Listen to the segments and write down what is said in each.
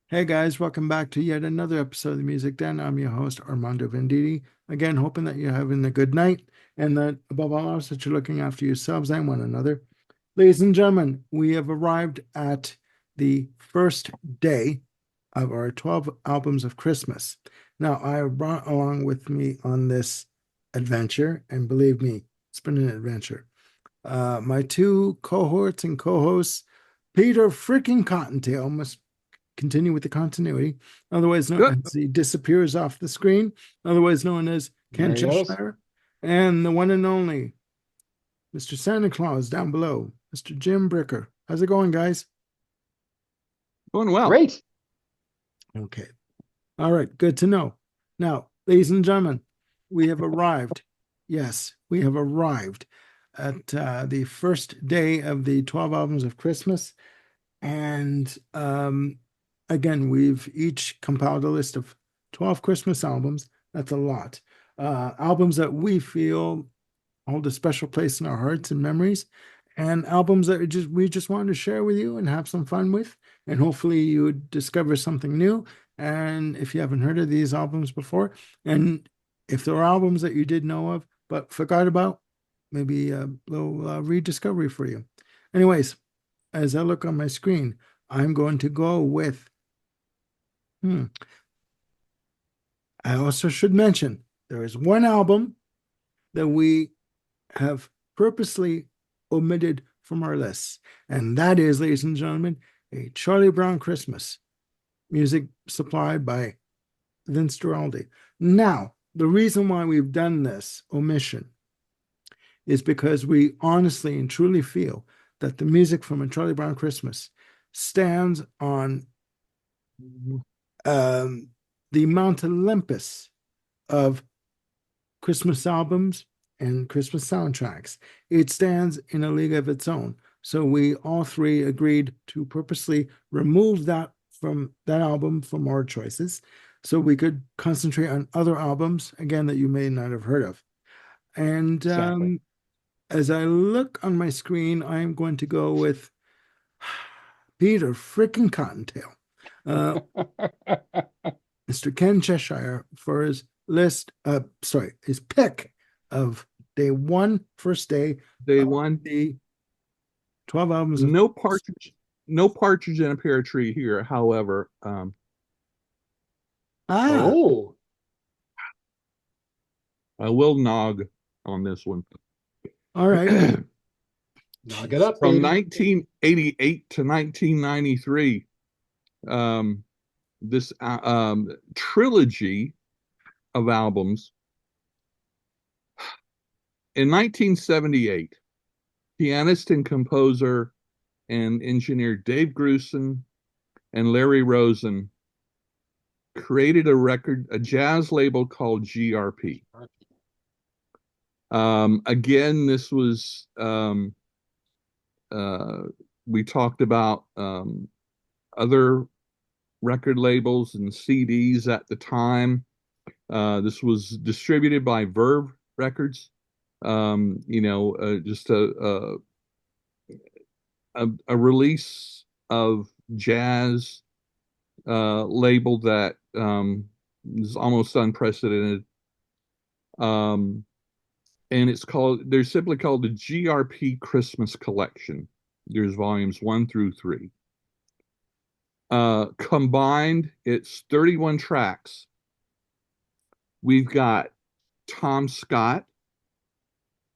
Hey guys, welcome back to yet another episode of the Music Den. I'm your host, Armando Venditti. Again, hoping that you're having a good night and that above all else that you're looking after yourselves and one another. Ladies and gentlemen, we have arrived at the first day of our 12 albums of Christmas. Now, I brought along with me on this adventure, and believe me, it's been an adventure. My two cohorts and co-hosts, Peter freaking Cottontail, must continue with the continuity, otherwise known Good. as he disappears off the screen, otherwise known as Ken There he goes. Cheshire, and the one and only Mr. Santa Claus down below, Mr. Jim Bricker. How's it going, guys? Going well. Great. Okay. All right. Good to know. Now, ladies and gentlemen, we have arrived. Yes, we have arrived at the first day of the 12 albums of Christmas. And again, we've each compiled a list of 12 Christmas albums. That's a lot. Albums that we feel hold a special place in our hearts and memories, and albums that we just wanted to share with you and have some fun with. And hopefully you would discover something new. And if you haven't heard of these albums before, and if there are albums that you did know of but forgot about, maybe a little rediscovery for you. Anyways, as I look on my screen, I'm going to go with I also should mention there is one album that we have purposely omitted from our lists, and that is, ladies and gentlemen, a Charlie Brown Christmas, music supplied by Vince Guaraldi. Now, the reason why we've done this omission is because we honestly and truly feel that the music from a Charlie Brown Christmas stands on the Mount Olympus of Christmas albums and Christmas soundtracks. It stands in a league of its own. So we all three agreed to purposely remove that from that album from our choices so we could concentrate on other albums, again, that you may not have heard of. And Exactly. as I look on my screen, I'm going to go with Peter frickin' Cottontail. Uh, Mr. Ken Cheshire for his his pick of first day Day of one. the 12 albums of No Christmas. partridge. No partridge in a pear tree here. However, Ah, Oh, I will nog on this one. all right. knock it up, From baby. 1988 to 1993, this trilogy of albums. In 1978, pianist and composer and engineer Dave Grusin and Larry Rosen created a jazz label called GRP. Again, this was we talked about other record labels and CDs at the time. This was distributed by Verve Records. Just a release of jazz label that is almost unprecedented. And they're simply called the GRP Christmas Collection. There's volumes 1 through 3. Combined, it's 31 tracks. We've got Tom Scott,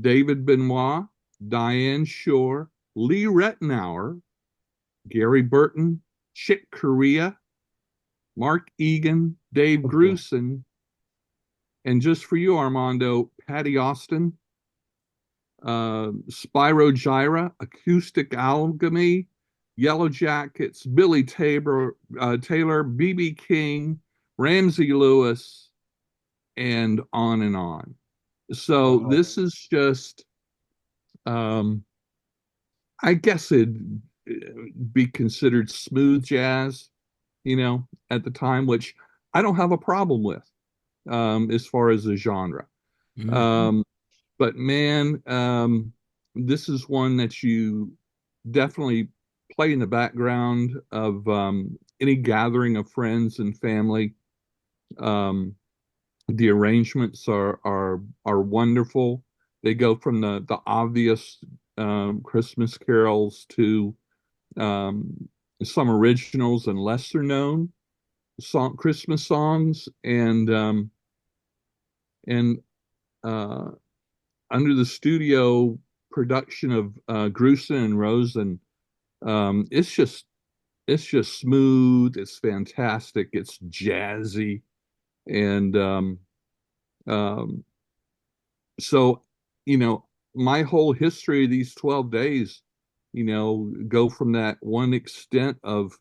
David Benoit, Diane Shore, Lee Rettenauer, Gary Burton, Chick Corea, Mark Egan, Dave Grusin, and just for you, Armando, Patty Austin, Spyro Gyra, Acoustic Alchemy, Yellow Jackets, Billy Taylor, B.B. King, Ramsey Lewis, and on and on. So Wow. this is just, I guess it'd be considered smooth jazz, at the time, which I don't have a problem with, as far as the genre. Mhm. Um, but man, this is one that you definitely play in the background of any gathering of friends and family. The arrangements are wonderful. They go from the obvious Christmas carols to some originals and lesser known Christmas songs, and under the studio production of Grusin and Rosen, it's just smooth. It's fantastic. It's jazzy, and so my whole history of these 12 days, go from that one extent of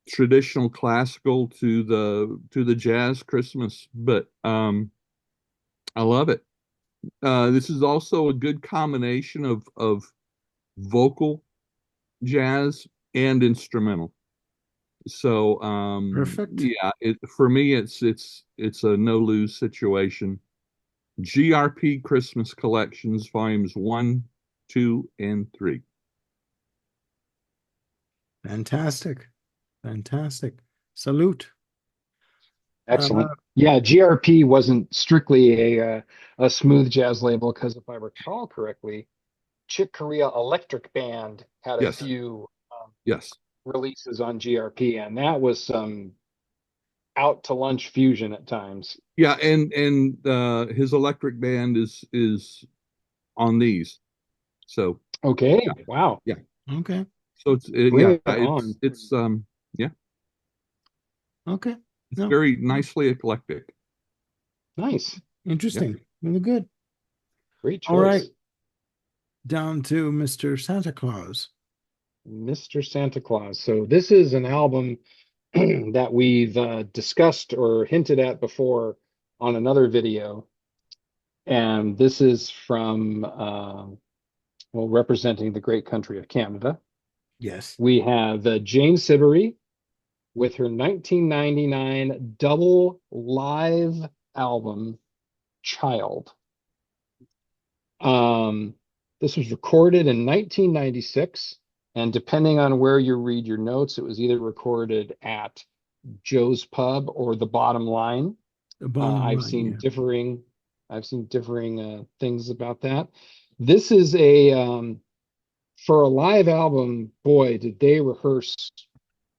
traditional classical to the jazz Christmas, but I love it. This is also a good combination of vocal jazz and instrumental. So Perfect. yeah, for me it's a no lose situation. GRP Christmas Collections volumes 1, 2, and 3. Fantastic. Fantastic. Salute. Excellent. Yeah, GRP wasn't strictly a smooth jazz label because if I recall correctly, Chick Corea Electric Band had a Yes. few Yes. releases on GRP, and that was some out to lunch fusion at times. Yeah, and his electric band is on these. So Okay, wow. yeah. Okay. So Bring yeah, it on. it's yeah, Okay. it's No, very nicely eclectic. Nice. interesting. Really good. Great choice. All right. Down to Mr. Santa Claus. Mr. Santa Claus. So this is an album that we've discussed or hinted at before on another video. And this is from, well, representing the great country of Canada. Yes. We have Jane Siberry with her 1999 double live album, Child. This was recorded in 1996. And depending on where you read your notes, it was either recorded at Joe's Pub or the Bottom Line. The bottom I've line, seen yeah. differing things about that. This is for a live album, boy, did they rehearse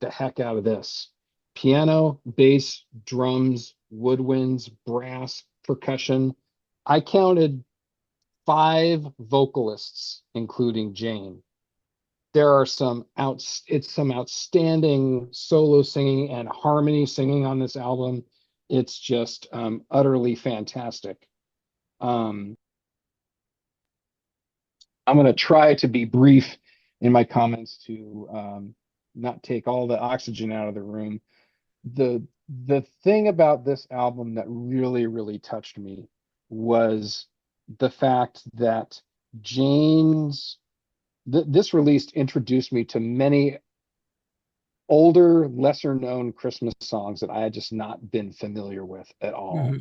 the heck out of this. Piano, bass, drums, woodwinds, brass, percussion. I counted 5 vocalists, including Jane. There are some outstanding solo singing and harmony singing on this album. It's just utterly fantastic. I'm going to try to be brief in my comments to not take all the oxygen out of the room. The thing about this album that really touched me was the fact that this release introduced me to many older, lesser known Christmas songs that I had just not been familiar with at all.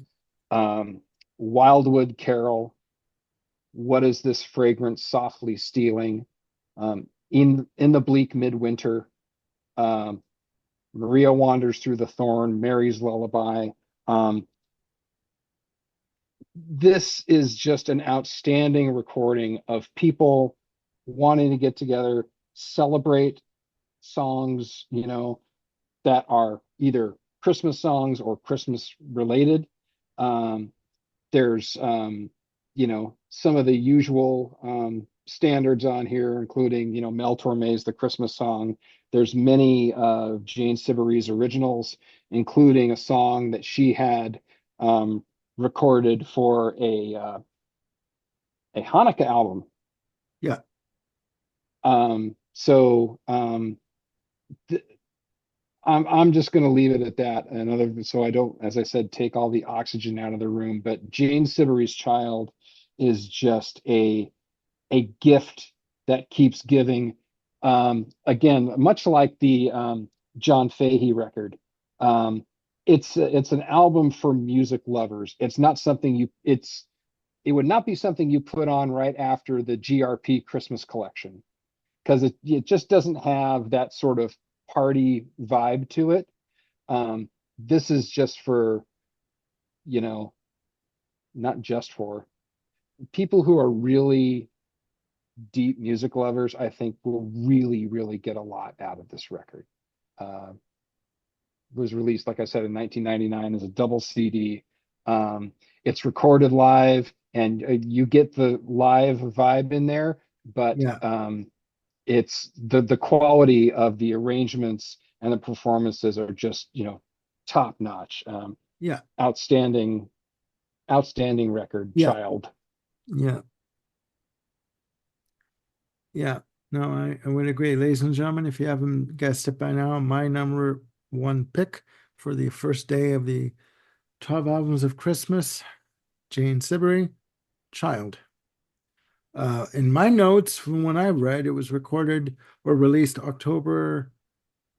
Wildwood Carol, What Is This Fragrance Softly Stealing, in the Bleak Midwinter, Maria Wanders Through the Thorn, Mary's Lullaby. This is just an outstanding recording of people wanting to get together, celebrate songs, that are either Christmas songs or Christmas related. There's, some of the usual standards on here, including, Mel Torme's The Christmas Song. There's many Jane Siberry's originals, including a song that she had recorded for a Hanukkah album. Yeah. I'm just going to leave it at that. So I don't, as I said, take all the oxygen out of the room. But Jane Siberry's Child is just a gift that keeps giving. Again, much like the John Fahey record, it's an album for music lovers. It's not something it would not be something you put on right after the GRP Christmas collection, because it just doesn't have that sort of party vibe to it. This is just for, you know, not just for people who are really deep music lovers. I think will really, really get a lot out of this record. Was released, like I said, in 1999 as a double CD. It's recorded live, and you get the live vibe in there, but Yeah. it's the quality of the arrangements and the performances are just, you know, top notch. Yeah. Outstanding record, Yeah. child. Yeah. Yeah. No, I would agree. Ladies and gentlemen, if you haven't guessed it by now, my number one pick for the first day of the 12 albums of Christmas, Jane Siberry, Child. In my notes from when I read, it was recorded or released October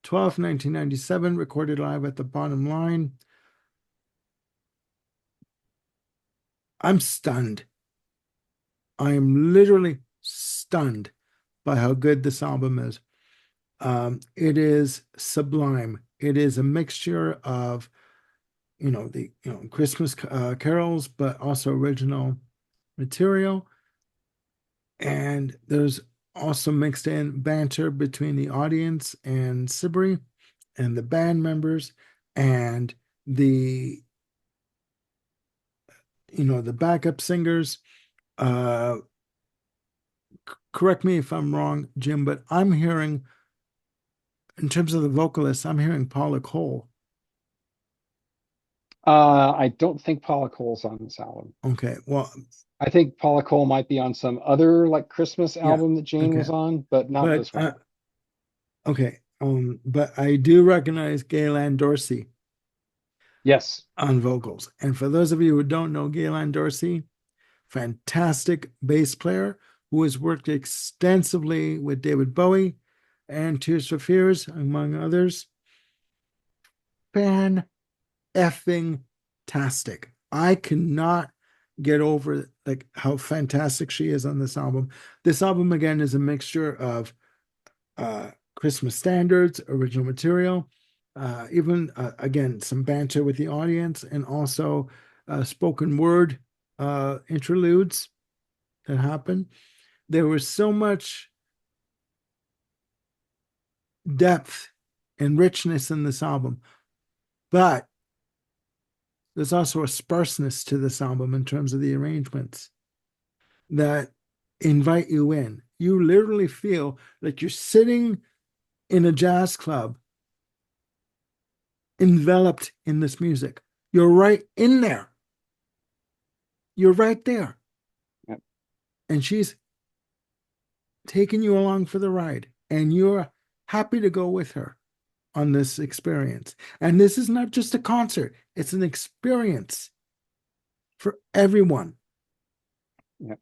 12th, 1997, recorded live at the Bottom Line. I'm stunned. I am literally stunned by how good this album is. It is sublime. It is a mixture of, the Christmas carols, but also original material. And there's also mixed in banter between the audience and Siberry and the band members and the the backup singers. Correct me if I'm wrong, Jim, but I'm hearing, in terms of the vocalists, I'm hearing Paula Cole. I don't think Paula Cole's on this album. Okay, well, I think Paula Cole might be on some other like Christmas Yeah, album that Jane okay. was on, but not but this one. okay, but I do recognize Gaylan Dorsey Yes. on vocals. And for those of you who don't know Gaylan Dorsey, fantastic bass player who has worked extensively with David Bowie and Tears for Fears, among others. Fan effing tastic. I cannot get over like how fantastic she is on this album. This album again is a mixture of Christmas standards, original material, even again some banter with the audience, and also spoken word interludes that happen. There was so much depth and richness in this album, but there's also a sparseness to this album in terms of the arrangements that invite you in. You literally feel like you're sitting in a jazz club enveloped in this music. You're right in there. You're right there. Yep. And she's taking you along for the ride, and you're happy to go with her on this experience. And this is not just a concert, it's an experience for everyone. Yep.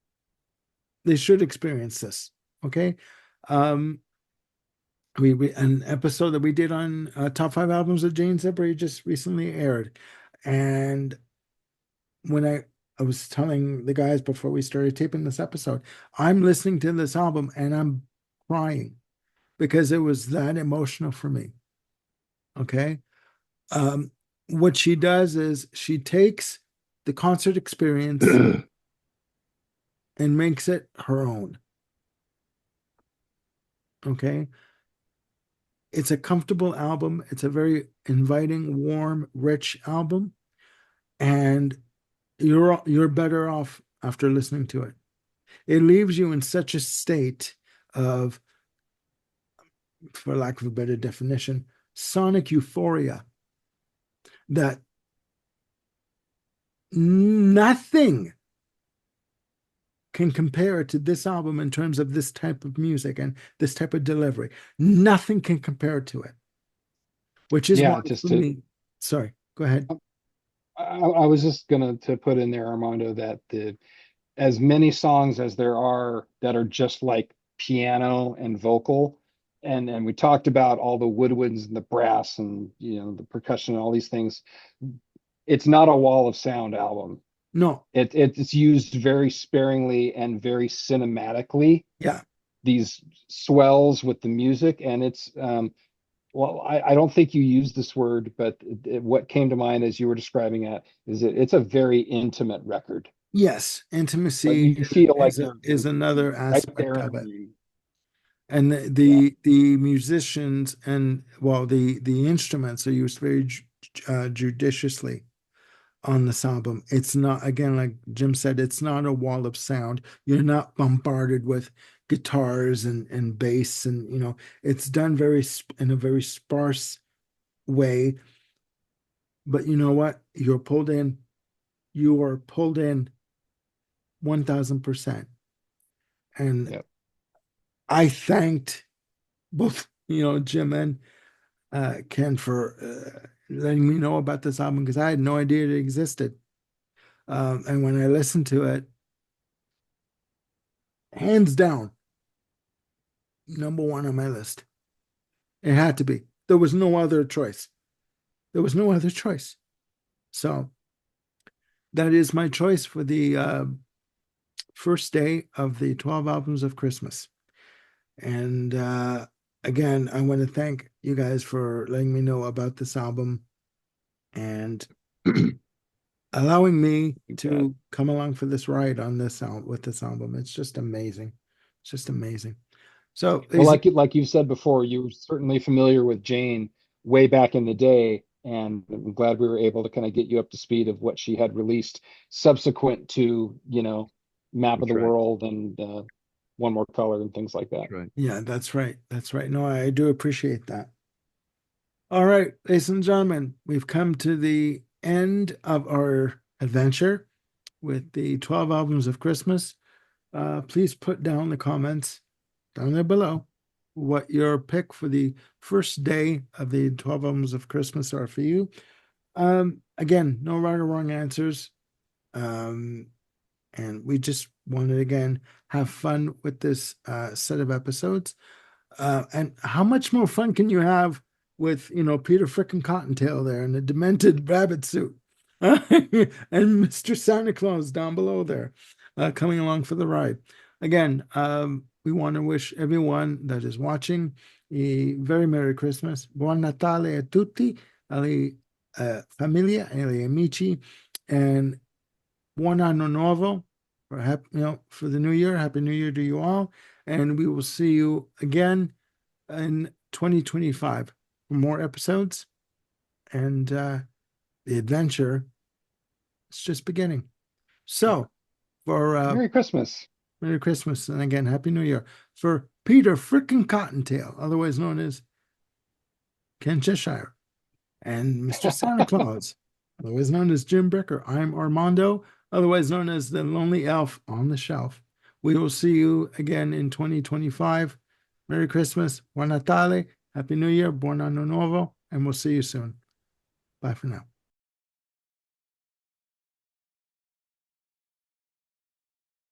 They should experience this. Okay. We an episode that we did on top 5 albums of Jane Siberry just recently aired. And when I was telling the guys before we started taping this episode, I'm listening to this album and I'm crying because it was that emotional for me. Okay. What she does is she takes the concert experience and makes it her own. Okay. It's a comfortable album. It's a very inviting, warm, rich album. And you're better off after listening to it. It leaves you in such a state of, for lack of a better definition, sonic euphoria that nothing can compare to this album in terms of this type of music and this type of delivery. Nothing can compare to it. Which is Yeah, why just for to, me, sorry, go ahead. I was just gonna to put in there, Armando, that as many songs as there are that are just like piano and vocal, and we talked about all the woodwinds and the brass and the percussion and all these things. It's not a wall of sound album. No, It's used very sparingly and very cinematically. yeah, These swells with the music, and it's Well, I don't think you used this word, but what came to mind as you were describing it is it's a very intimate record. Yes, Like intimacy you feel like is you're another right aspect there in of the it. room. And Yeah. the musicians and well the instruments are used very judiciously on this album. It's not, again, like Jim said, it's not a wall of sound. You're not bombarded with guitars and bass, and it's done in a very sparse way. But you know what? You are pulled in 1000%. And Yep. I thanked both, Jim and Ken for letting me know about this album because I had no idea it existed. And when I listened to it, hands down, number one on my list. It had to be. There was no other choice. There was no other choice. So that is my choice for the first day of the 12 albums of Christmas. And again, I want to thank you guys for letting me know about this album and allowing me to come along for this ride on this with this album. It's just amazing. It's just amazing. So, Well, like you've said before, you were certainly familiar with Jane way back in the day, and I'm glad we were able to kind of get you up to speed of what she had released subsequent to, Map of That's the right. World and One More Color and things like that. That's right. yeah, that's right. That's right. No, I do appreciate that. All right, ladies and gentlemen, we've come to the end of our adventure with the 12 albums of Christmas. Please put down the comments down there below what your pick for the first day of the 12 albums of Christmas are for you. Again, no right or wrong answers. And we just wanted, again, have fun with this set of episodes. And how much more fun can you have with, Peter frickin' Cottontail there in the demented rabbit suit and Mr. Santa Claus down below there coming along for the ride. Again, we want to wish everyone that is watching a very Merry Christmas. Buon Natale a tutti, alle famiglia, alle amici, and buon anno nuovo for for the new year. Happy New Year to you all. And we will see you again in 2025 for more episodes. And the adventure is just beginning. So for Merry Christmas. Merry Christmas, and again, Happy New Year. For Peter frickin' Cottontail, otherwise known as Ken Cheshire, and Mr. Santa Claus, otherwise known as Jim Bricker, I'm Armando, otherwise known as the Lonely Elf on the Shelf. We will see you again in 2025. Merry Christmas, Buon Natale, Happy New Year, Buon Anno Nuovo, and we'll see you soon. Bye for now.